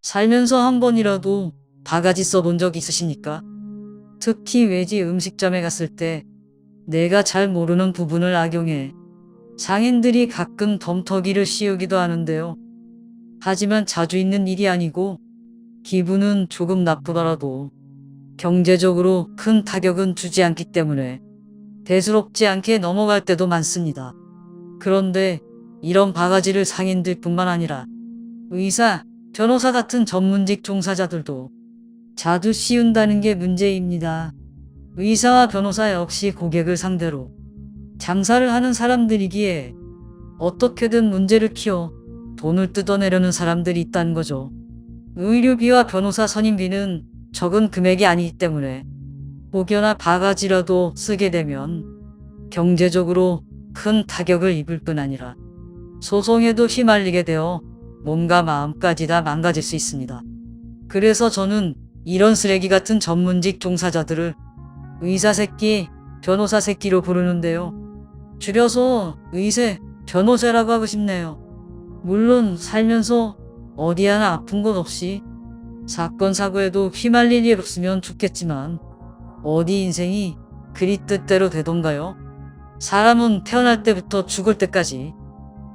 살면서 한 번이라도 바가지 써본 적 있으십니까? 특히 외지 음식점에 갔을 때 내가 잘 모르는 부분을 악용해 상인들이 가끔 덤터기를 씌우기도 하는데요. 하지만 자주 있는 일이 아니고 기분은 조금 나쁘더라도 경제적으로 큰 타격은 주지 않기 때문에 대수롭지 않게 넘어갈 때도 많습니다. 그런데 이런 바가지를 상인들뿐만 아니라 의사, 변호사 같은 전문직 종사자들도 자주 씌운다는 게 문제입니다. 의사와 변호사 역시 고객을 상대로 장사를 하는 사람들이기에 어떻게든 문제를 키워 돈을 뜯어내려는 사람들이 있다는 거죠. 의료비와 변호사 선임비는 적은 금액이 아니기 때문에 혹여나 바가지라도 쓰게 되면 경제적으로 큰 타격을 입을 뿐 아니라 소송에도 휘말리게 되어 몸과 마음까지 다 망가질 수 있습니다. 그래서 저는 이런 쓰레기 같은 전문직 종사자들을 의사 새끼, 변호사 새끼로 부르는데요. 줄여서 의세, 변호사라고 하고 싶네요. 물론 살면서 어디 하나 아픈 것 없이 사건 사고에도 휘말릴 일 없으면 좋겠지만 어디 인생이 그리 뜻대로 되던가요? 사람은 태어날 때부터 죽을 때까지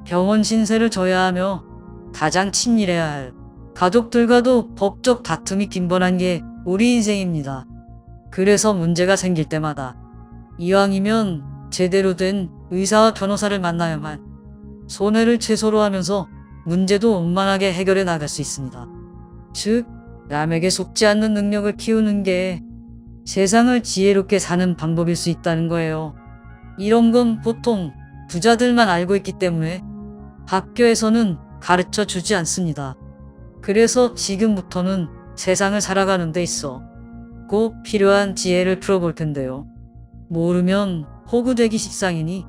병원 신세를 져야 하며 가장 친밀해야 할 가족들과도 법적 다툼이 빈번한 게 우리 인생입니다. 그래서 문제가 생길 때마다 이왕이면 제대로 된 의사와 변호사를 만나야만 손해를 최소로 하면서 문제도 원만하게 해결해 나갈 수 있습니다. 즉, 남에게 속지 않는 능력을 키우는 게 세상을 지혜롭게 사는 방법일 수 있다는 거예요. 이런 건 보통 부자들만 알고 있기 때문에 학교에서는 가르쳐 주지 않습니다. 그래서 지금부터는 세상을 살아가는 데 있어 꼭 필요한 지혜를 풀어볼 텐데요. 모르면 호구되기 십상이니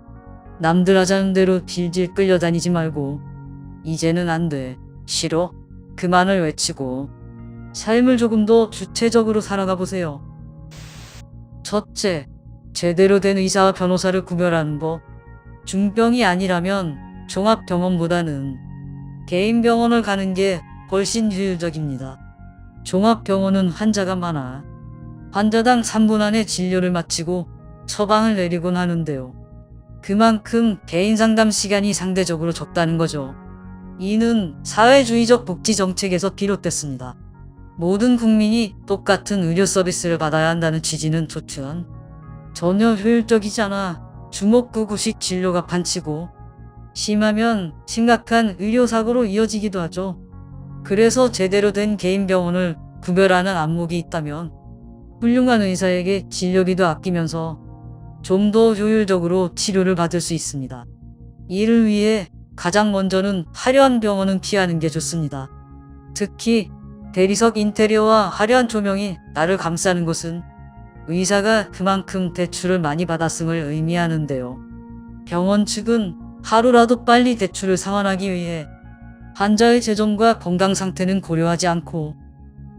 남들 하자는 대로 질질 끌려다니지 말고 이제는 안 돼, 싫어, 그만을 외치고 삶을 조금 더 주체적으로 살아가 보세요. 첫째, 제대로 된 의사와 변호사를 구별하는 법. 중병이 아니라면 종합병원보다는 개인 병원을 가는 게 훨씬 효율적입니다. 종합병원은 환자가 많아 환자당 3분 안에 진료를 마치고 처방을 내리곤 하는데요. 그만큼 개인 상담 시간이 상대적으로 적다는 거죠. 이는 사회주의적 복지 정책에서 비롯됐습니다. 모든 국민이 똑같은 의료 서비스를 받아야 한다는 취지는 좋지만 전혀 효율적이지 않아 주먹구구식 진료가 판치고 심하면 심각한 의료사고로 이어지기도 하죠. 그래서 제대로 된 개인 병원을 구별하는 안목이 있다면 훌륭한 의사에게 진료비도 아끼면서 좀 더 효율적으로 치료를 받을 수 있습니다. 이를 위해 가장 먼저는 화려한 병원은 피하는 게 좋습니다. 특히 대리석 인테리어와 화려한 조명이 나를 감싸는 곳은 의사가 그만큼 대출을 많이 받았음을 의미하는데요. 병원 측은 하루라도 빨리 대출을 상환하기 위해 환자의 재정과 건강 상태는 고려하지 않고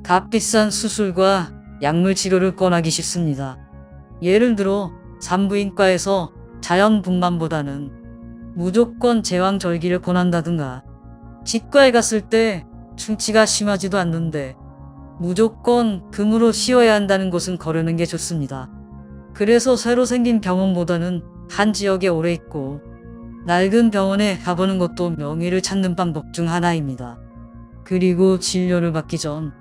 값비싼 수술과 약물 치료를 권하기 쉽습니다. 예를 들어 산부인과에서 자연분만보다는 무조건 제왕절개를 권한다든가, 치과에 갔을 때 충치가 심하지도 않는데 무조건 금으로 씌워야 한다는 곳은 거르는 게 좋습니다. 그래서 새로 생긴 병원보다는 한 지역에 오래 있고 낡은 병원에 가보는 것도 명의를 찾는 방법 중 하나입니다. 그리고 진료를 받기 전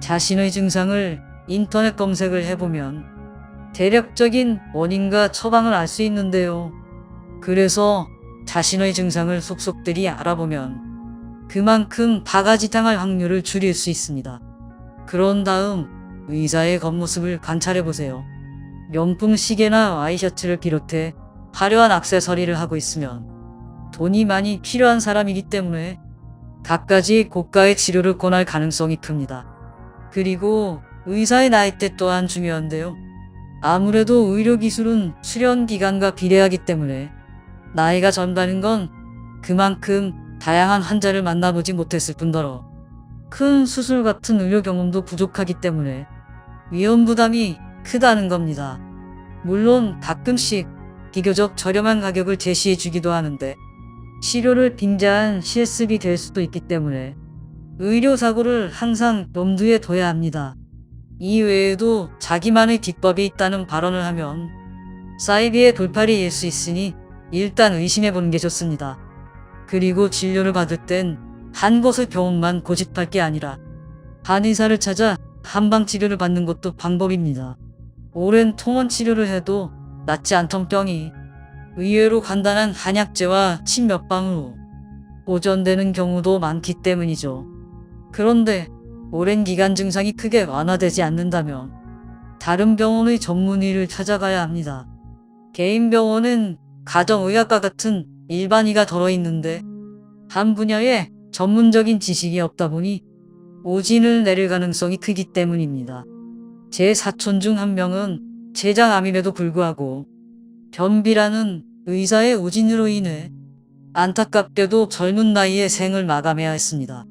자신의 증상을 인터넷 검색을 해보면 대략적인 원인과 처방을 알 수 있는데요. 그래서 자신의 증상을 속속들이 알아보면 그만큼 바가지 당할 확률을 줄일 수 있습니다. 그런 다음 의사의 겉모습을 관찰해보세요. 명품 시계나 와이셔츠를 비롯해 화려한 액세서리를 하고 있으면 돈이 많이 필요한 사람이기 때문에 갖가지 고가의 치료를 권할 가능성이 큽니다. 그리고 의사의 나이대 또한 중요한데요. 아무래도 의료기술은 수련기간과 비례하기 때문에 나이가 젊다는 건 그만큼 다양한 환자를 만나보지 못했을 뿐더러 큰 수술 같은 의료 경험도 부족하기 때문에 위험 부담이 크다는 겁니다. 물론 가끔씩 비교적 저렴한 가격을 제시해 주기도 하는데 치료를 빙자한 실습이 될 수도 있기 때문에 의료사고를 항상 염두에 둬야 합니다. 이 외에도 자기만의 비법이 있다는 발언을 하면 사이비의 돌팔이일 수 있으니 일단 의심해보는 게 좋습니다. 그리고 진료를 받을 땐 한 곳의 병원만 고집할 게 아니라 한의사를 찾아 한방 치료를 받는 것도 방법입니다. 오랜 통원 치료를 해도 낫지 않던 병이 의외로 간단한 한약재와 침 몇 방으로 보존되는 경우도 많기 때문이죠. 그런데 오랜 기간 증상이 크게 완화되지 않는다면 다른 병원의 전문의를 찾아가야 합니다. 개인 병원은 가정의학과 같은 일반의가 덜어있는데 한 분야에 전문적인 지식이 없다 보니 오진을 내릴 가능성이 크기 때문입니다. 제 사촌 중 한 명은 췌장암임에도 불구하고 변비라는 의사의 오진으로 인해 안타깝게도 젊은 나이에 생을 마감해야 했습니다.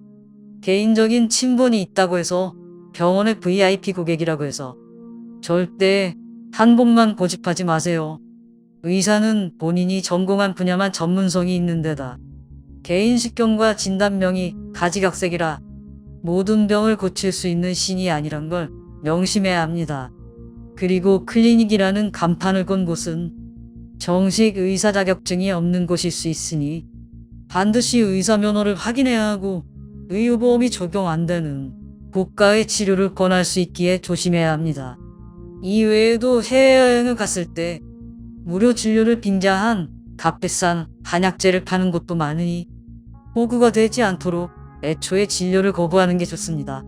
개인적인 친분이 있다고 해서 병원의 VIP 고객이라고 해서 절대 한 곳만 고집하지 마세요. 의사는 본인이 전공한 분야만 전문성이 있는 데다 개인 식견과 진단명이 가지각색이라 모든 병을 고칠 수 있는 신이 아니란 걸 명심해야 합니다. 그리고 클리닉이라는 간판을 건 곳은 정식 의사 자격증이 없는 곳일 수 있으니 반드시 의사 면허를 확인해야 하고 의료보험이 적용 안 되는 고가의 치료를 권할 수 있기에 조심해야 합니다. 이외에도 해외여행을 갔을 때 무료 진료를 빙자한 값비싼 한약재를 파는 곳도 많으니 호구가 되지 않도록 애초에 진료를 거부하는 게 좋습니다.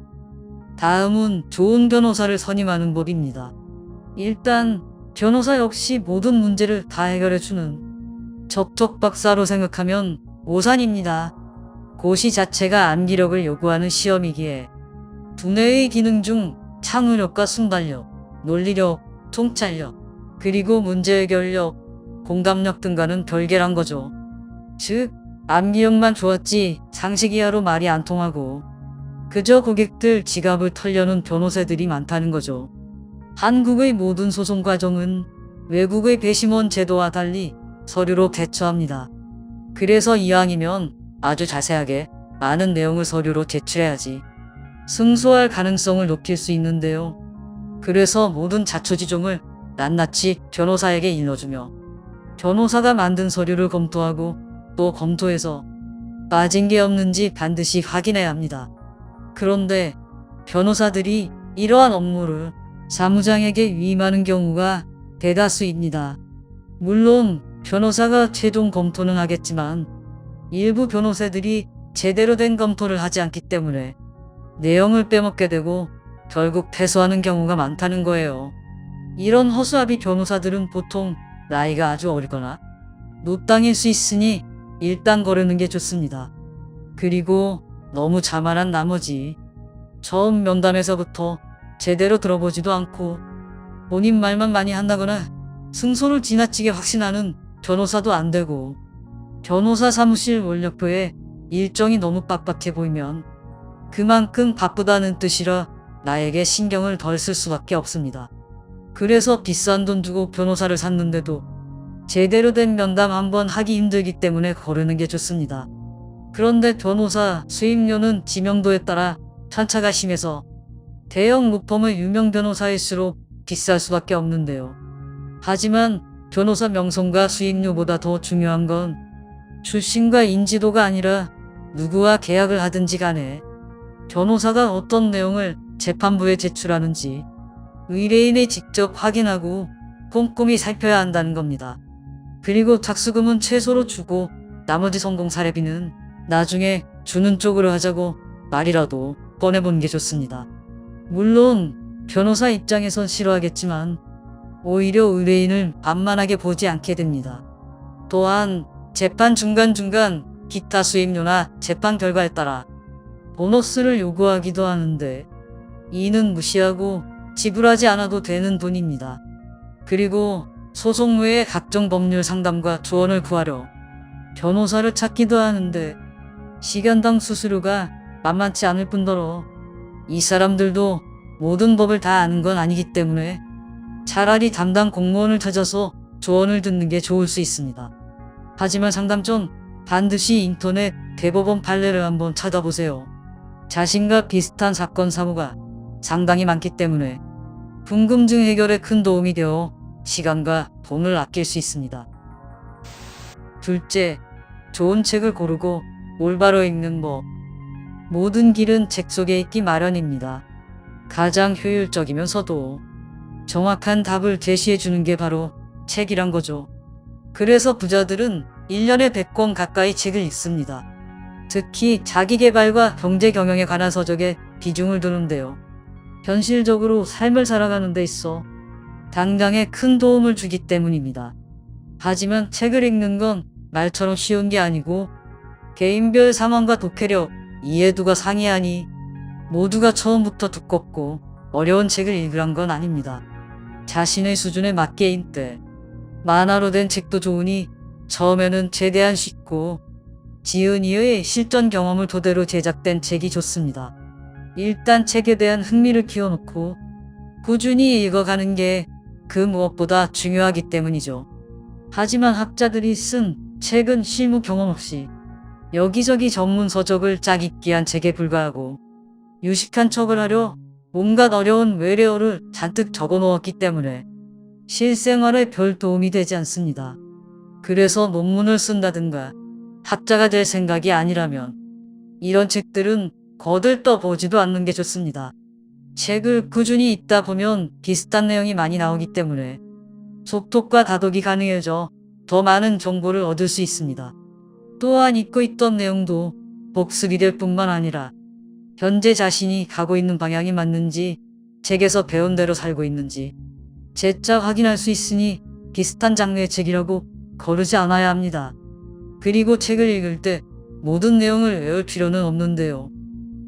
다음은 좋은 변호사를 선임하는 법입니다. 일단 변호사 역시 모든 문제를 다 해결해주는 접촉박사로 생각하면 오산입니다. 고시 자체가 암기력을 요구하는 시험이기에 두뇌의 기능 중 창의력과 순발력, 논리력, 통찰력, 그리고 문제 해결력, 공감력 등과는 별개란 거죠. 즉, 암기력만 좋았지 상식 이하로 말이 안 통하고 그저 고객들 지갑을 털려는 변호사들이 많다는 거죠. 한국의 모든 소송 과정은 외국의 배심원 제도와 달리 서류로 대처합니다. 그래서 이왕이면 아주 자세하게 많은 내용을 서류로 제출해야지 승소할 가능성을 높일 수 있는데요. 그래서 모든 자초지종을 낱낱이 변호사에게 일러주며 변호사가 만든 서류를 검토하고 또 검토해서 빠진 게 없는지 반드시 확인해야 합니다. 그런데 변호사들이 이러한 업무를 사무장에게 위임하는 경우가 대다수입니다. 물론 변호사가 최종 검토는 하겠지만 일부 변호사들이 제대로 된 검토를 하지 않기 때문에 내용을 빼먹게 되고 결국 패소하는 경우가 많다는 거예요. 이런 허수아비 변호사들은 보통 나이가 아주 어리거나 노땅일 수 있으니 일단 거르는 게 좋습니다. 그리고 너무 자만한 나머지 처음 면담에서부터 제대로 들어보지도 않고 본인 말만 많이 한다거나 승소를 지나치게 확신하는 변호사도 안 되고 변호사 사무실 원력표에 일정이 너무 빡빡해 보이면 그만큼 바쁘다는 뜻이라 나에게 신경을 덜 쓸 수밖에 없습니다. 그래서 비싼 돈 주고 변호사를 샀는데도 제대로 된 면담 한번 하기 힘들기 때문에 거르는 게 좋습니다. 그런데 변호사 수임료는 지명도에 따라 편차가 심해서 대형 로펌의 유명 변호사일수록 비쌀 수밖에 없는데요. 하지만 변호사 명성과 수임료보다 더 중요한 건 출신과 인지도가 아니라 누구와 계약을 하든지 간에 변호사가 어떤 내용을 재판부에 제출하는지 의뢰인이 직접 확인하고 꼼꼼히 살펴야 한다는 겁니다. 그리고 착수금은 최소로 주고 나머지 성공 사례비는 나중에 주는 쪽으로 하자고 말이라도 꺼내보는 게 좋습니다. 물론 변호사 입장에선 싫어하겠지만 오히려 의뢰인을 만만하게 보지 않게 됩니다. 또한 재판 중간중간 기타 수임료나 재판 결과에 따라 보너스를 요구하기도 하는데 이는 무시하고 지불하지 않아도 되는 돈입니다. 그리고 소송 외에 각종 법률 상담과 조언을 구하려 변호사를 찾기도 하는데 시간당 수수료가 만만치 않을 뿐더러 이 사람들도 모든 법을 다 아는 건 아니기 때문에 차라리 담당 공무원을 찾아서 조언을 듣는 게 좋을 수 있습니다. 하지만 상담 전 반드시 인터넷 대법원 판례를 한번 찾아보세요. 자신과 비슷한 사건 사고가 상당히 많기 때문에 궁금증 해결에 큰 도움이 되어 시간과 돈을 아낄 수 있습니다. 둘째, 좋은 책을 고르고 올바로 읽는 법. 모든 길은 책 속에 있기 마련입니다. 가장 효율적이면서도 정확한 답을 제시해 주는 게 바로 책이란 거죠. 그래서 부자들은 1년에 100권 가까이 책을 읽습니다. 특히 자기계발과 경제 경영에 관한 서적에 비중을 두는데요. 현실적으로 삶을 살아가는 데 있어 당장에 큰 도움을 주기 때문입니다. 하지만 책을 읽는 건 말처럼 쉬운 게 아니고 개인별 상황과 독해력, 이해도가 상이하니 모두가 처음부터 두껍고 어려운 책을 읽으란 건 아닙니다. 자신의 수준에 맞게 읽되 만화로 된 책도 좋으니 처음에는 최대한 쉽고 지은이의 실전 경험을 토대로 제작된 책이 좋습니다. 일단 책에 대한 흥미를 키워놓고 꾸준히 읽어가는 게 그 무엇보다 중요하기 때문이죠. 하지만 학자들이 쓴 책은 실무 경험 없이 여기저기 전문 서적을 짝 읽기 한 책에 불과하고 유식한 척을 하려 온갖 어려운 외래어를 잔뜩 적어 놓았기 때문에 실생활에 별 도움이 되지 않습니다. 그래서 논문을 쓴다든가 학자가 될 생각이 아니라면 이런 책들은 거들떠 보지도 않는 게 좋습니다. 책을 꾸준히 읽다 보면 비슷한 내용이 많이 나오기 때문에 속독과 다독이 가능해져 더 많은 정보를 얻을 수 있습니다. 또한 읽고 있던 내용도 복습이 될 뿐만 아니라 현재 자신이 가고 있는 방향이 맞는지, 책에서 배운 대로 살고 있는지 재차 확인할 수 있으니 비슷한 장르의 책이라고 거르지 않아야 합니다. 그리고 책을 읽을 때 모든 내용을 외울 필요는 없는데요.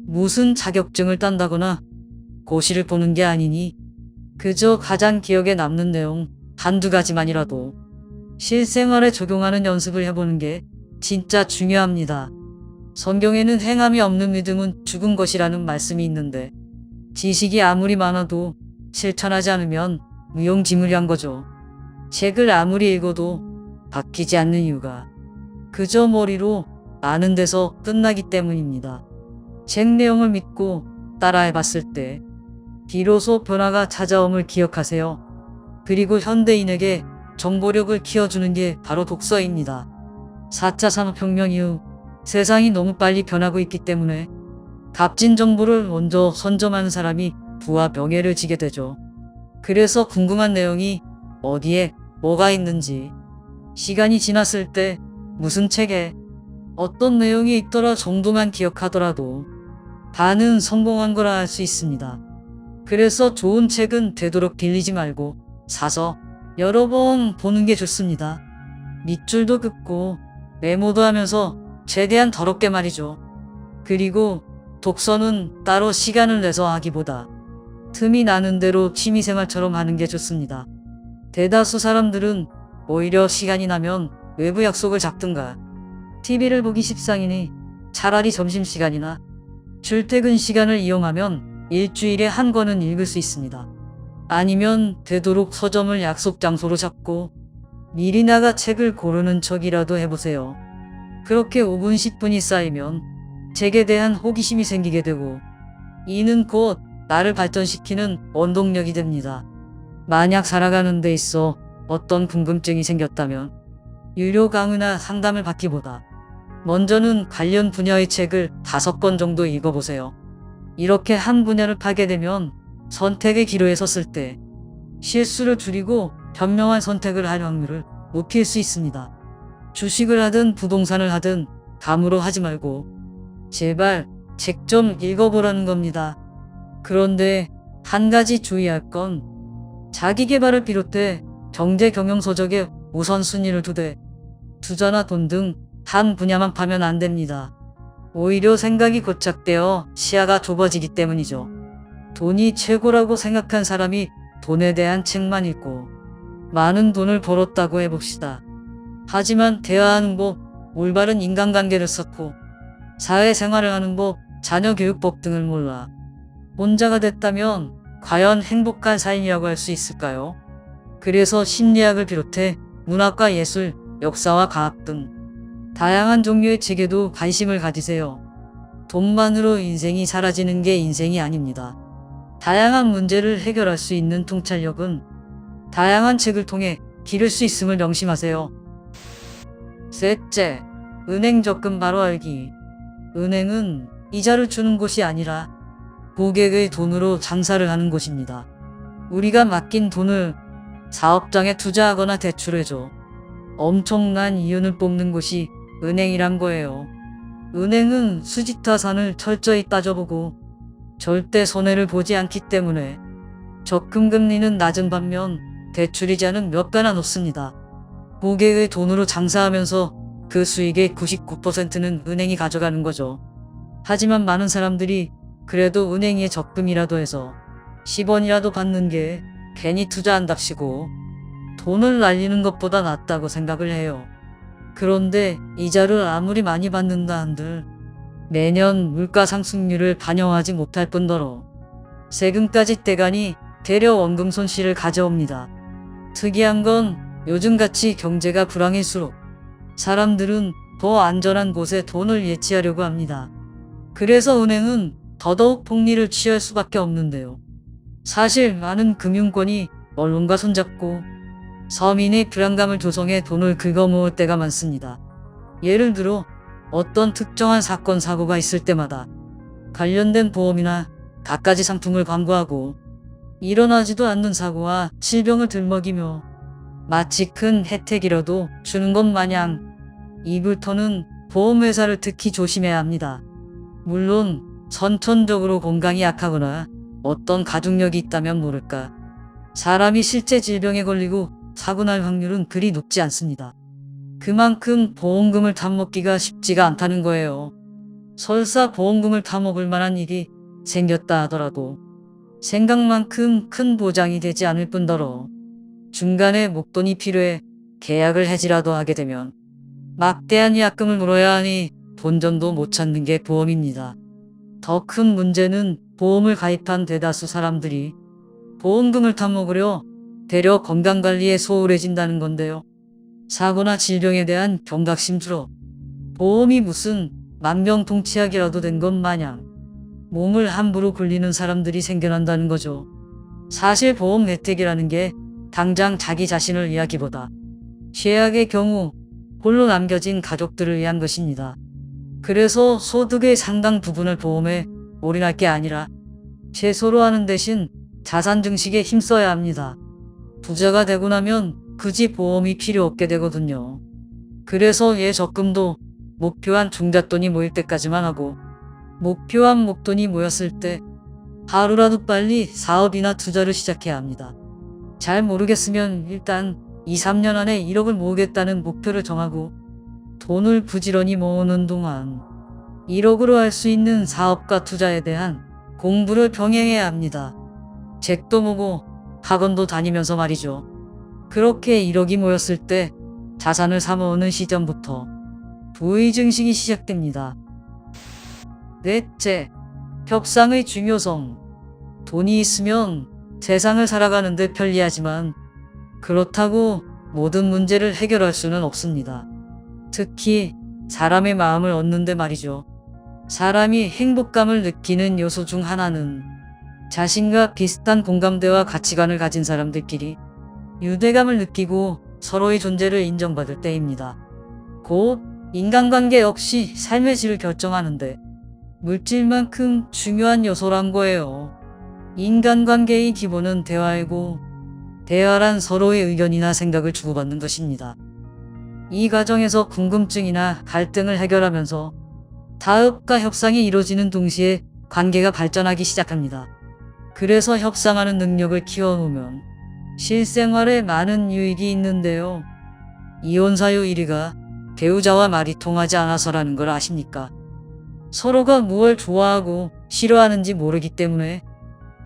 무슨 자격증을 딴다거나 고시를 보는 게 아니니 그저 가장 기억에 남는 내용 한두 가지만이라도 실생활에 적용하는 연습을 해보는 게 진짜 중요합니다. 성경에는 행함이 없는 믿음은 죽은 것이라는 말씀이 있는데 지식이 아무리 많아도 실천하지 않으면 무용지물이한 거죠. 책을 아무리 읽어도 바뀌지 않는 이유가 그저 머리로 아는 데서 끝나기 때문입니다. 책 내용을 믿고 따라해봤을 때 비로소 변화가 찾아옴을 기억하세요. 그리고 현대인에게 정보력을 키워주는 게 바로 독서입니다. 4차 산업혁명 이후 세상이 너무 빨리 변하고 있기 때문에 값진 정보를 먼저 선점하는 사람이 부와 명예를 지게 되죠. 그래서 궁금한 내용이 어디에 뭐가 있는지, 시간이 지났을 때 무슨 책에 어떤 내용이 있더라 정도만 기억하더라도 반은 성공한 거라 할 수 있습니다. 그래서 좋은 책은 되도록 빌리지 말고 사서 여러 번 보는 게 좋습니다. 밑줄도 긋고 메모도 하면서 최대한 더럽게 말이죠. 그리고 독서는 따로 시간을 내서 하기보다 틈이 나는 대로 취미생활처럼 하는 게 좋습니다. 대다수 사람들은 오히려 시간이 나면 외부 약속을 잡든가 TV를 보기 십상이니 차라리 점심시간이나 출퇴근 시간을 이용하면 일주일에 한 권은 읽을 수 있습니다. 아니면 되도록 서점을 약속 장소로 잡고 미리 나가 책을 고르는 척이라도 해보세요. 그렇게 5분 10분이 쌓이면 책에 대한 호기심이 생기게 되고 이는 곧 나를 발전시키는 원동력이 됩니다. 만약 살아가는 데 있어 어떤 궁금증이 생겼다면 유료 강의나 상담을 받기보다 먼저는 관련 분야의 책을 5권 정도 읽어보세요. 이렇게 한 분야를 파게 되면 선택의 기로에 섰을 때 실수를 줄이고 현명한 선택을 할 확률을 높일 수 있습니다. 주식을 하든 부동산을 하든 감으로 하지 말고 제발 책 좀 읽어보라는 겁니다. 그런데 한 가지 주의할 건 자기계발을 비롯해 경제 경영 서적에 우선순위를 두되 투자나 돈 등 한 분야만 파면 안 됩니다. 오히려 생각이 고착되어 시야가 좁아지기 때문이죠. 돈이 최고라고 생각한 사람이 돈에 대한 책만 읽고 많은 돈을 벌었다고 해봅시다. 하지만 대화하는 법, 올바른 인간관계를 쌓고 사회생활을 하는 법, 자녀교육법 등을 몰라 혼자가 됐다면 과연 행복한 삶이라고 할 수 있을까요? 그래서 심리학을 비롯해 문학과 예술, 역사와 과학 등 다양한 종류의 책에도 관심을 가지세요. 돈만으로 인생이 사라지는 게 인생이 아닙니다. 다양한 문제를 해결할 수 있는 통찰력은 다양한 책을 통해 기를 수 있음을 명심하세요. 셋째, 은행 적금 바로 알기. 은행은 이자를 주는 곳이 아니라 고객의 돈으로 장사를 하는 곳입니다. 우리가 맡긴 돈을 사업장에 투자하거나 대출해줘 엄청난 이윤을 뽑는 곳이 은행이란 거예요. 은행은 수지타산을 철저히 따져보고 절대 손해를 보지 않기 때문에 적금 금리는 낮은 반면 대출이자는 몇 배나 높습니다. 고객의 돈으로 장사하면서 그 수익의 99%는 은행이 가져가는 거죠. 하지만 많은 사람들이 그래도 은행에 적금이라도 해서 10원이라도 받는 게 괜히 투자한답시고 돈을 날리는 것보다 낫다고 생각을 해요. 그런데 이자를 아무리 많이 받는다 한들 매년 물가 상승률을 반영하지 못할 뿐더러 세금까지 떼가니 대려 원금 손실을 가져옵니다. 특이한 건 요즘같이 경제가 불황일수록 사람들은 더 안전한 곳에 돈을 예치하려고 합니다. 그래서 은행은 더더욱 폭리를 취할 수밖에 없는데요. 사실 많은 금융권이 언론과 손잡고 서민의 불안감을 조성해 돈을 긁어모을 때가 많습니다. 예를 들어 어떤 특정한 사건 사고가 있을 때마다 관련된 보험이나 갖가지 상품을 광고하고 일어나지도 않는 사고와 질병을 들먹이며 마치 큰 혜택이라도 주는 것 마냥 입을 터는 보험회사를 특히 조심해야 합니다. 물론 선천적으로 건강이 약하거나 어떤 가족력이 있다면 모를까 사람이 실제 질병에 걸리고 사고 날 확률은 그리 높지 않습니다. 그만큼 보험금을 타먹기가 쉽지가 않다는 거예요. 설사 보험금을 타먹을 만한 일이 생겼다 하더라도 생각만큼 큰 보장이 되지 않을 뿐더러 중간에 목돈이 필요해 계약을 해지라도 하게 되면 막대한 약금을 물어야 하니 본전도 못 찾는 게 보험입니다. 더 큰 문제는 보험을 가입한 대다수 사람들이 보험금을 타먹으려 대려 건강관리에 소홀해진다는 건데요. 사고나 질병에 대한 경각심수로 보험이 무슨 만병통치약이라도 된 것 마냥 몸을 함부로 굴리는 사람들이 생겨난다는 거죠. 사실 보험 혜택이라는 게 당장 자기 자신을 위하기보다 최악의 경우 홀로 남겨진 가족들을 위한 것입니다. 그래서 소득의 상당 부분을 보험에 올인할 게 아니라 최소로 하는 대신 자산 증식에 힘써야 합니다. 부자가 되고 나면 굳이 보험이 필요 없게 되거든요. 그래서 적금도 목표한 종잣돈이 모일 때까지만 하고 목표한 목돈이 모였을 때 하루라도 빨리 사업이나 투자를 시작해야 합니다. 잘 모르겠으면 일단 2, 3년 안에 1억을 모으겠다는 목표를 정하고 돈을 부지런히 모으는 동안 1억으로 할 수 있는 사업과 투자에 대한 공부를 병행해야 합니다. 책도 보고 학원도 다니면서 말이죠. 그렇게 1억이 모였을 때 자산을 사모으는 시점부터 부의 증식이 시작됩니다. 넷째, 협상의 중요성. 돈이 있으면 세상을 살아가는데 편리하지만 그렇다고 모든 문제를 해결할 수는 없습니다. 특히 사람의 마음을 얻는데 말이죠. 사람이 행복감을 느끼는 요소 중 하나는 자신과 비슷한 공감대와 가치관을 가진 사람들끼리 유대감을 느끼고 서로의 존재를 인정받을 때입니다. 곧 인간관계 역시 삶의 질을 결정하는데 물질만큼 중요한 요소란 거예요. 인간관계의 기본은 대화이고 대화란 서로의 의견이나 생각을 주고받는 것입니다. 이 과정에서 궁금증이나 갈등을 해결하면서 타협과 협상이 이루어지는 동시에 관계가 발전하기 시작합니다. 그래서 협상하는 능력을 키워놓으면 실생활에 많은 유익이 있는데요. 이혼 사유 1위가 배우자와 말이 통하지 않아서라는 걸 아십니까? 서로가 무엇을 좋아하고 싫어하는지 모르기 때문에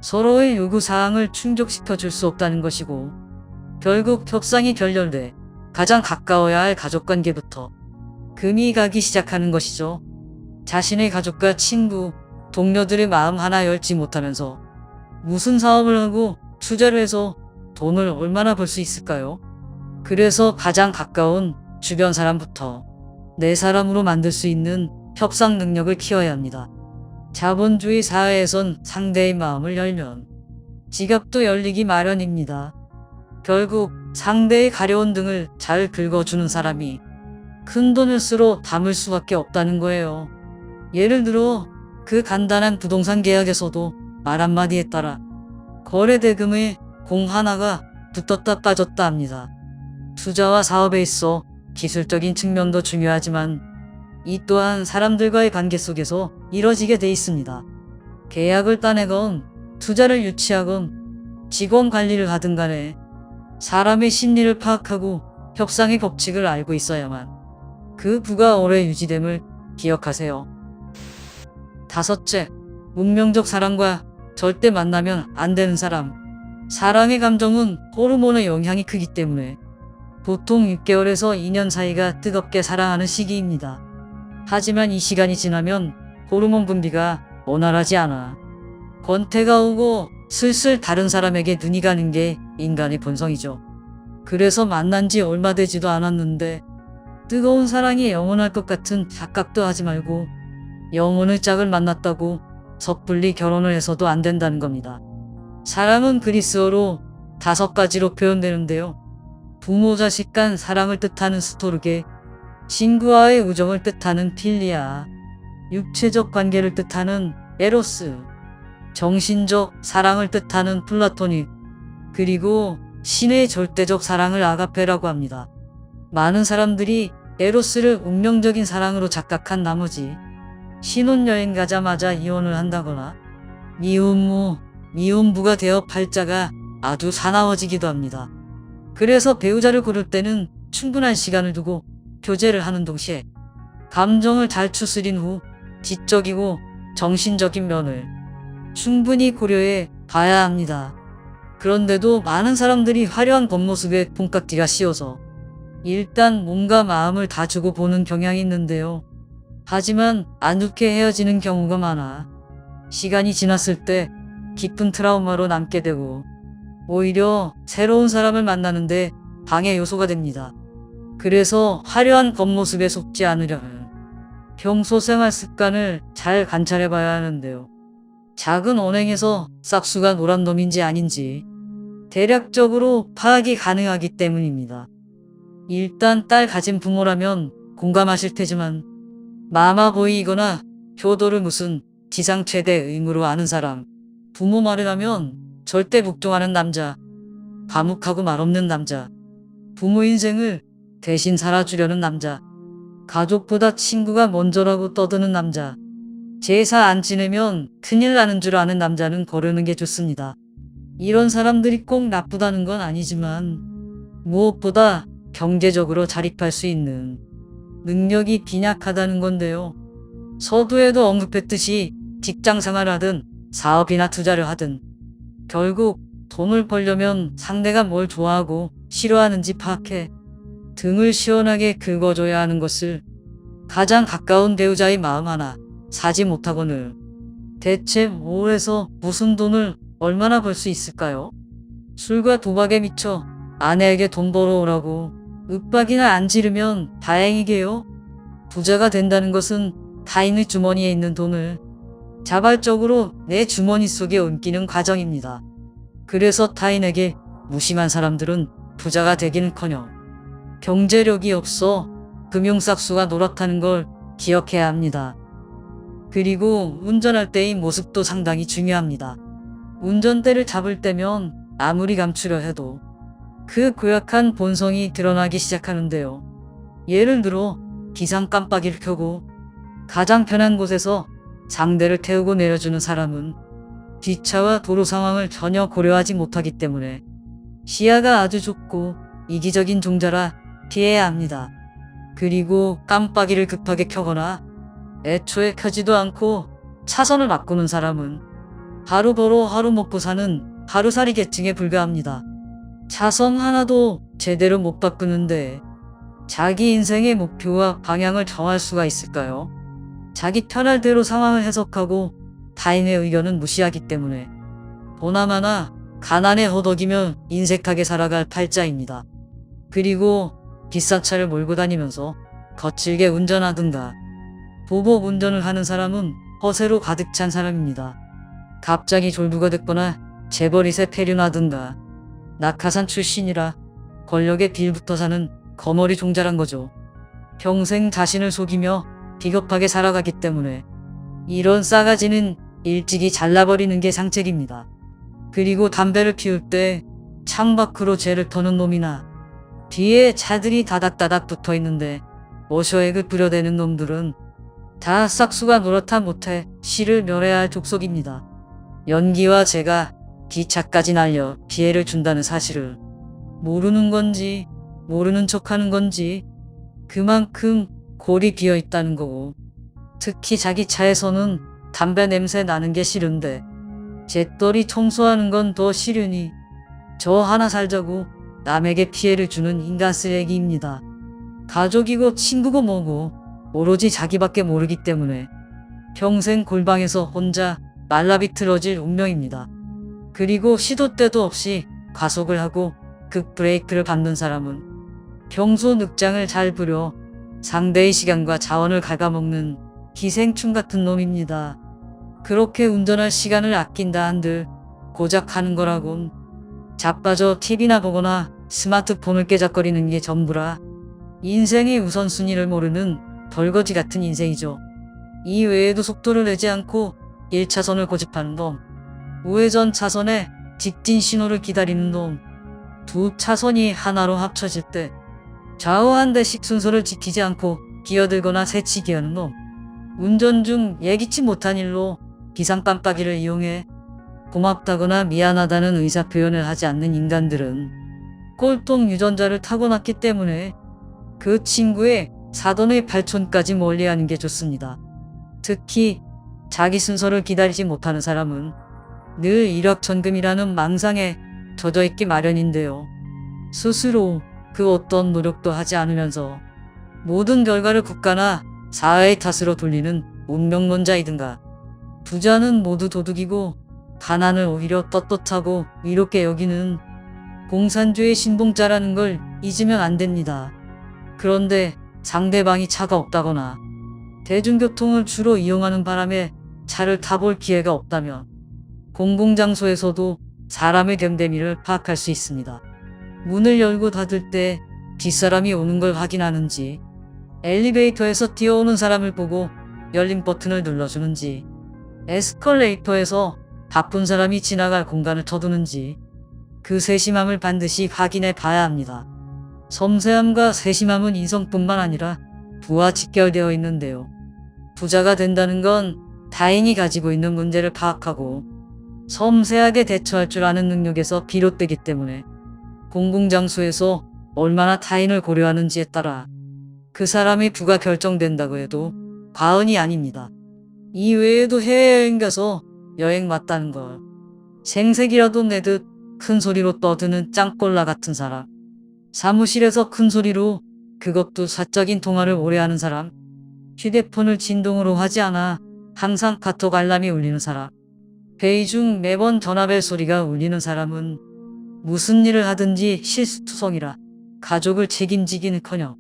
서로의 요구사항을 충족시켜 줄 수 없다는 것이고 결국 협상이 결렬돼 가장 가까워야 할 가족관계부터 금이 가기 시작하는 것이죠. 자신의 가족과 친구, 동료들의 마음 하나 열지 못하면서 무슨 사업을 하고 투자를 해서 돈을 얼마나 벌 수 있을까요? 그래서 가장 가까운 주변 사람부터 내 사람으로 만들 수 있는 협상 능력을 키워야 합니다. 자본주의 사회에선 상대의 마음을 열면 지갑도 열리기 마련입니다. 결국 상대의 가려운 등을 잘 긁어주는 사람이 큰 돈을 쓰러 담을 수밖에 없다는 거예요. 예를 들어 그 간단한 부동산 계약에서도 말 한마디에 따라 거래 대금의 공 하나가 붙었다 빠졌다 합니다. 투자와 사업에 있어 기술적인 측면도 중요하지만 이 또한 사람들과의 관계 속에서 이뤄지게 돼 있습니다. 계약을 따내건 투자를 유치하건 직원 관리를 하든 간에 사람의 심리를 파악하고 협상의 법칙을 알고 있어야만 그 부가 오래 유지됨을 기억하세요. 다섯째, 운명적 사랑과 절대 만나면 안 되는 사람. 사랑의 감정은 호르몬의 영향이 크기 때문에 보통 6개월에서 2년 사이가 뜨겁게 사랑하는 시기입니다. 하지만 이 시간이 지나면 호르몬 분비가 원활하지 않아 권태가 오고 슬슬 다른 사람에게 눈이 가는 게 인간의 본성이죠. 그래서 만난 지 얼마 되지도 않았는데 뜨거운 사랑이 영원할 것 같은 착각도 하지 말고 영혼의 짝을 만났다고 섣불리 결혼을 해서도 안 된다는 겁니다. 사랑은 그리스어로 5가지로 표현되는데요. 부모 자식 간 사랑을 뜻하는 스토르게, 친구와의 우정을 뜻하는 필리아, 육체적 관계를 뜻하는 에로스, 정신적 사랑을 뜻하는 플라토닉, 그리고 신의 절대적 사랑을 아가페라고 합니다. 많은 사람들이 에로스를 운명적인 사랑으로 착각한 나머지 신혼여행 가자마자 이혼을 한다거나 미혼모, 미혼부가 되어 팔자가 아주 사나워지기도 합니다. 그래서 배우자를 고를 때는 충분한 시간을 두고 교제를 하는 동시에 감정을 잘 추스린 후 지적이고 정신적인 면을 충분히 고려해 봐야 합니다. 그런데도 많은 사람들이 화려한 겉모습에 콩깍지가 씌워서 일단 몸과 마음을 다 주고 보는 경향이 있는데요. 하지만 안 좋게 헤어지는 경우가 많아 시간이 지났을 때 깊은 트라우마로 남게 되고 오히려 새로운 사람을 만나는데 방해 요소가 됩니다. 그래서 화려한 겉모습에 속지 않으려면 평소 생활 습관을 잘 관찰해 봐야 하는데요. 작은 언행에서 싹수가 노란 놈인지 아닌지 대략적으로 파악이 가능하기 때문입니다. 일단 딸 가진 부모라면 공감하실 테지만 마마보이이거나 효도를 무슨 지상 최대 의무로 아는 사람, 부모 말을 하면 절대 복종하는 남자, 과묵하고 말없는 남자, 부모 인생을 대신 살아주려는 남자, 가족보다 친구가 먼저라고 떠드는 남자, 제사 안 지내면 큰일 나는 줄 아는 남자는 거르는 게 좋습니다. 이런 사람들이 꼭 나쁘다는 건 아니지만 무엇보다 경제적으로 자립할 수 있는 능력이 빈약하다는 건데요. 서두에도 언급했듯이 직장 생활하든 사업이나 투자를 하든 결국 돈을 벌려면 상대가 뭘 좋아하고 싫어하는지 파악해 등을 시원하게 긁어줘야 하는 것을 가장 가까운 배우자의 마음 하나 사지 못하고는 대체 뭘 해서 무슨 돈을 얼마나 벌 수 있을까요? 술과 도박에 미쳐 아내에게 돈 벌어오라고 윽박이나 안 지르면 다행이게요. 부자가 된다는 것은 타인의 주머니에 있는 돈을 자발적으로 내 주머니 속에 옮기는 과정입니다. 그래서 타인에게 무심한 사람들은 부자가 되기는커녕 경제력이 없어 금융싹수가 노랗다는 걸 기억해야 합니다. 그리고 운전할 때의 모습도 상당히 중요합니다. 운전대를 잡을 때면 아무리 감추려 해도 그 고약한 본성이 드러나기 시작하는데요. 예를 들어 기상 깜빡이를 켜고 가장 편한 곳에서 상대를 태우고 내려주는 사람은 뒷차와 도로 상황을 전혀 고려하지 못하기 때문에 시야가 아주 좁고 이기적인 종자라 피해야 합니다. 그리고 깜빡이를 급하게 켜거나 애초에 켜지도 않고 차선을 바꾸는 사람은 하루 벌어 하루 먹고 사는 하루살이 계층에 불과합니다. 차선 하나도 제대로 못 바꾸는데 자기 인생의 목표와 방향을 정할 수가 있을까요? 자기 편할 대로 상황을 해석하고 타인의 의견은 무시하기 때문에 보나마나 가난에 허덕이며 인색하게 살아갈 팔자입니다. 그리고 비싼 차를 몰고 다니면서 거칠게 운전하든가 보복 운전을 하는 사람은 허세로 가득 찬 사람입니다. 갑자기 졸부가 됐거나 재벌이세 폐륜하든가 낙하산 출신이라 권력에 빌붙어 사는 거머리 종자란 거죠. 평생 자신을 속이며 비겁하게 살아가기 때문에 이런 싸가지는 일찍이 잘라버리는 게 상책입니다. 그리고 담배를 피울 때 창밖으로 죄를 터는 놈이나 뒤에 차들이 다닥다닥 붙어 있는데 워셔액을 뿌려대는 놈들은 다 싹수가 노랗다 못해 씨를 멸해야 할 족속입니다. 연기와 재가 기차까지 날려 피해를 준다는 사실을 모르는 건지 모르는 척하는 건지 그만큼 골이 비어 있다는 거고, 특히 자기 차에서는 담배 냄새 나는 게 싫은데 잿더리 청소하는 건 더 싫으니 저 하나 살자고 남에게 피해를 주는 인간 쓰레기입니다. 가족이고 친구고 뭐고 오로지 자기밖에 모르기 때문에 평생 골방에서 혼자 말라비틀어질 운명입니다. 그리고 시도 때도 없이 과속을 하고 급브레이크를 밟는 사람은 평소 늑장을 잘 부려 상대의 시간과 자원을 갉아먹는 기생충 같은 놈입니다. 그렇게 운전할 시간을 아낀다 한들 고작 하는 거라곤 자빠져 TV나 보거나 스마트폰을 깨작거리는 게 전부라 인생의 우선순위를 모르는 벌거지 같은 인생이죠. 이 외에도 속도를 내지 않고 1차선을 고집하는 놈, 우회전 차선에 직진 신호를 기다리는 놈, 두 차선이 하나로 합쳐질 때 좌우 한 대씩 순서를 지키지 않고 기어들거나 새치기 하는 놈, 운전 중 예기치 못한 일로 기상 깜빡이를 이용해 고맙다거나 미안하다는 의사 표현을 하지 않는 인간들은 꼴통 유전자를 타고났기 때문에 그 친구의 사돈의 발촌까지 멀리하는 게 좋습니다. 특히 자기 순서를 기다리지 못하는 사람은 늘 일확천금이라는 망상에 젖어 있기 마련인데요. 스스로 그 어떤 노력도 하지 않으면서 모든 결과를 국가나 사회의 탓으로 돌리는 운명론자이든가, 부자는 모두 도둑이고 가난을 오히려 떳떳하고 이롭게 여기는 공산주의 신봉자라는 걸 잊으면 안 됩니다. 그런데 상대방이 차가 없다거나 대중교통을 주로 이용하는 바람에 차를 타볼 기회가 없다면 공공장소에서도 사람의 됨됨이를 파악할 수 있습니다. 문을 열고 닫을 때 뒷사람이 오는 걸 확인하는지, 엘리베이터에서 뛰어오는 사람을 보고 열림 버튼을 눌러주는지, 에스컬레이터에서 바쁜 사람이 지나갈 공간을 쳐두는지 그 세심함을 반드시 확인해 봐야 합니다. 섬세함과 세심함은 인성뿐만 아니라 부와 직결되어 있는데요. 부자가 된다는 건 타인이 가지고 있는 문제를 파악하고 섬세하게 대처할 줄 아는 능력에서 비롯되기 때문에 공공장소에서 얼마나 타인을 고려하는지에 따라 그 사람의 부가 결정된다고 해도 과언이 아닙니다. 이 외에도 해외여행 가서 여행 맞다는 걸 생색이라도 내듯 큰 소리로 떠드는 짱꼴라 같은 사람, 사무실에서 큰 소리로 그것도 사적인 통화를 오래 하는 사람, 휴대폰을 진동으로 하지 않아 항상 카톡 알람이 울리는 사람, 회의 중 매번 전화벨 소리가 울리는 사람은 무슨 일을 하든지 실수투성이라 가족을 책임지기는커녕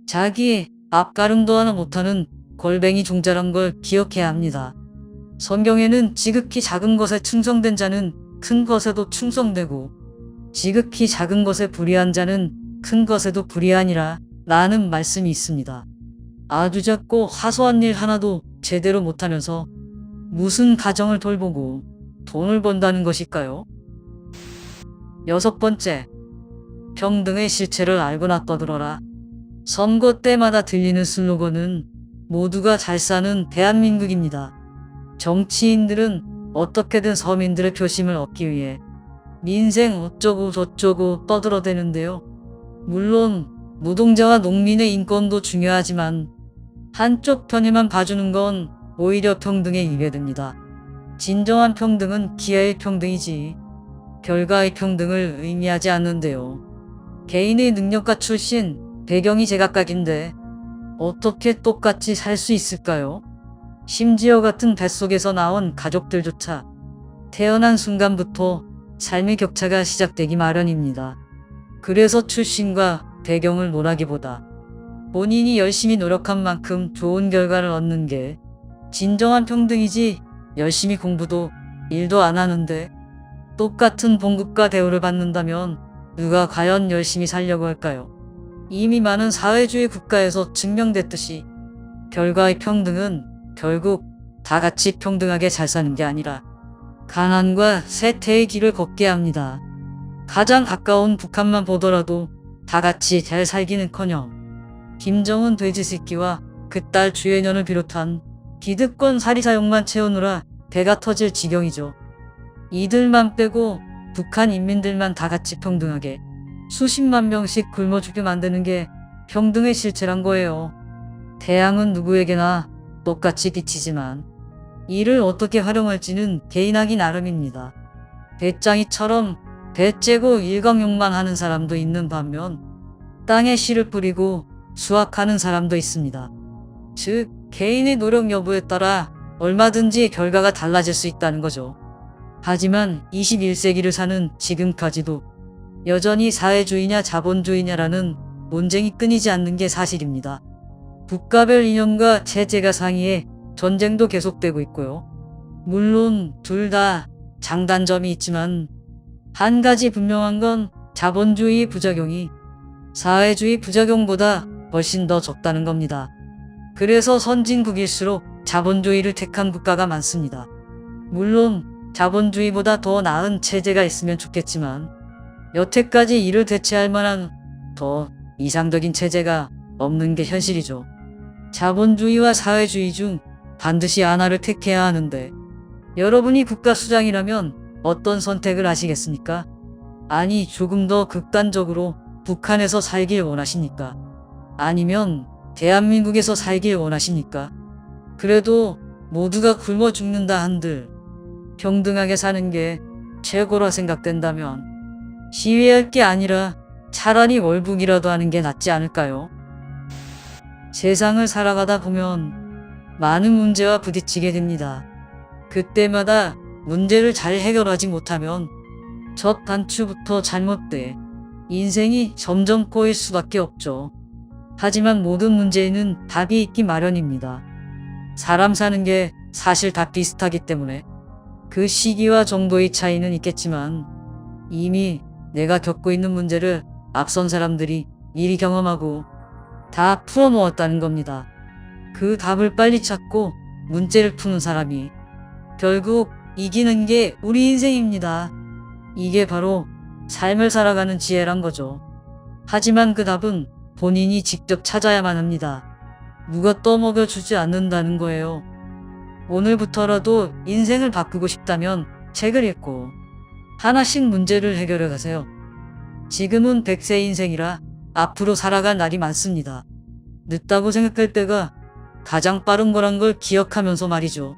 자기 앞가름도 하나 못하는 골뱅이 종자란 걸 기억해야 합니다. 성경에는 지극히 작은 것에 충성된 자는 큰 것에도 충성되고 지극히 작은 것에 불의한 자는 큰 것에도 불의하니라 라는 말씀이 있습니다. 아주 작고 사소한 일 하나도 제대로 못하면서 무슨 가정을 돌보고 돈을 번다는 것일까요? 6번째, 평등의 실체를 알고나 떠들어라. 선거 때마다 들리는 슬로건은 모두가 잘 사는 대한민국입니다. 정치인들은 어떻게든 서민들의 표심을 얻기 위해 민생 어쩌고 저쩌고 떠들어대는데요. 물론 노동자와 농민의 인권도 중요하지만 한쪽 편에만 봐주는 건 오히려 평등에 위배됩니다. 진정한 평등은 기회의 평등이지 결과의 평등을 의미하지 않는데요. 개인의 능력과 출신, 배경이 제각각인데 어떻게 똑같이 살 수 있을까요? 심지어 같은 뱃속에서 나온 가족들조차 태어난 순간부터 삶의 격차가 시작되기 마련입니다. 그래서 출신과 배경을 논하기보다 본인이 열심히 노력한 만큼 좋은 결과를 얻는 게 진정한 평등이지, 열심히 공부도 일도 안 하는데 똑같은 봉급과 대우를 받는다면 누가 과연 열심히 살려고 할까요? 이미 많은 사회주의 국가에서 증명됐듯이 결과의 평등은 결국 다 같이 평등하게 잘 사는 게 아니라 가난과 쇠퇴의 길을 걷게 합니다. 가장 가까운 북한만 보더라도 다 같이 잘 살기는커녕 김정은 돼지새끼와 그 딸 주예년을 비롯한 기득권 사리사욕만 채우느라 배가 터질 지경이죠. 이들만 빼고 북한 인민들만 다 같이 평등하게 수십만 명씩 굶어 죽게 만드는 게 평등의 실체란 거예요. 태양은 누구에게나 똑같이 비치지만 이를 어떻게 활용할지는 개인하기 나름입니다. 배짱이처럼 배 째고 일광욕만 하는 사람도 있는 반면 땅에 씨를 뿌리고 수확하는 사람도 있습니다. 즉, 개인의 노력 여부에 따라 얼마든지 결과가 달라질 수 있다는 거죠. 하지만 21세기를 사는 지금까지도 여전히 사회주의냐 자본주의냐라는 논쟁이 끊이지 않는 게 사실입니다. 국가별 이념과 체제가 상이해 전쟁도 계속되고 있고요. 물론 둘 다 장단점이 있지만 한 가지 분명한 건 자본주의 부작용이 사회주의 부작용보다 훨씬 더 적다는 겁니다. 그래서 선진국일수록 자본주의를 택한 국가가 많습니다. 물론 자본주의보다 더 나은 체제가 있으면 좋겠지만 여태까지 이를 대체할 만한 더 이상적인 체제가 없는 게 현실이죠. 자본주의와 사회주의 중 반드시 하나를 택해야 하는데 여러분이 국가 수장이라면 어떤 선택을 하시겠습니까? 아니, 조금 더 극단적으로 북한에서 살길 원하십니까? 아니면 대한민국에서 살길 원하십니까? 그래도 모두가 굶어 죽는다 한들 평등하게 사는 게 최고라 생각된다면 시위할 게 아니라 차라리 월북이라도 하는 게 낫지 않을까요? 세상을 살아가다 보면 많은 문제와 부딪히게 됩니다. 그때마다 문제를 잘 해결하지 못하면 첫 단추부터 잘못돼 인생이 점점 꼬일 수밖에 없죠. 하지만 모든 문제에는 답이 있기 마련입니다. 사람 사는 게 사실 다 비슷하기 때문에 그 시기와 정도의 차이는 있겠지만 이미 내가 겪고 있는 문제를 앞선 사람들이 미리 경험하고 다 풀어놓았다는 겁니다. 그 답을 빨리 찾고 문제를 푸는 사람이 결국 이기는 게 우리 인생입니다. 이게 바로 삶을 살아가는 지혜란 거죠. 하지만 그 답은 본인이 직접 찾아야만 합니다. 누가 떠먹여주지 않는다는 거예요. 오늘부터라도 인생을 바꾸고 싶다면 책을 읽고 하나씩 문제를 해결해 가세요. 지금은 100세 인생이라 앞으로 살아갈 날이 많습니다. 늦다고 생각할 때가 가장 빠른 거란 걸 기억하면서 말이죠.